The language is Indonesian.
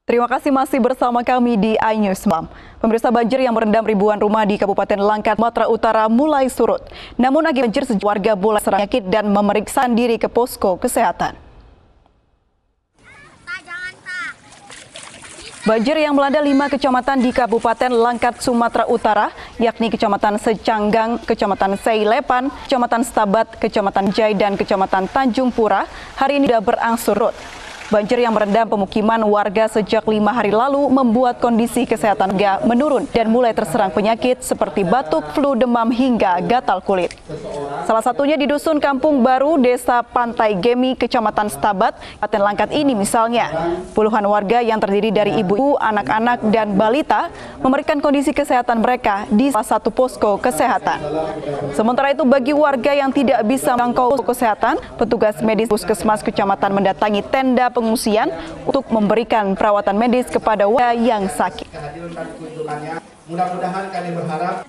Terima kasih masih bersama kami di iNews Malam. Pemirsa, banjir yang merendam ribuan rumah di Kabupaten Langkat, Sumatera Utara mulai surut. Namun akibat banjir, sejumlah warga mulai sakit dan memeriksa diri ke posko kesehatan. Banjir yang melanda 5 kecamatan di Kabupaten Langkat, Sumatera Utara, yakni Kecamatan Secanggang, Kecamatan Seilepan, Kecamatan Stabat, Kecamatan Jai, dan Kecamatan Tanjung Pura, hari ini sudah berangsur surut. Banjir yang merendam pemukiman warga sejak 5 hari lalu membuat kondisi kesehatan warga menurun dan mulai terserang penyakit seperti batuk, flu, demam, hingga gatal kulit. Salah satunya di Dusun Kampung Baru, Desa Pantai Gemi, Kecamatan Stabat, Kabupaten Langkat ini misalnya. Puluhan warga yang terdiri dari ibu-ibu, anak-anak, dan balita memberikan kondisi kesehatan mereka di salah satu posko kesehatan. Sementara itu bagi warga yang tidak bisa menjangkau posko kesehatan, petugas medis Puskesmas Kecamatan mendatangi tenda pengungsian untuk memberikan perawatan medis kepada warga yang sakit. Mudah-mudahan kami berharap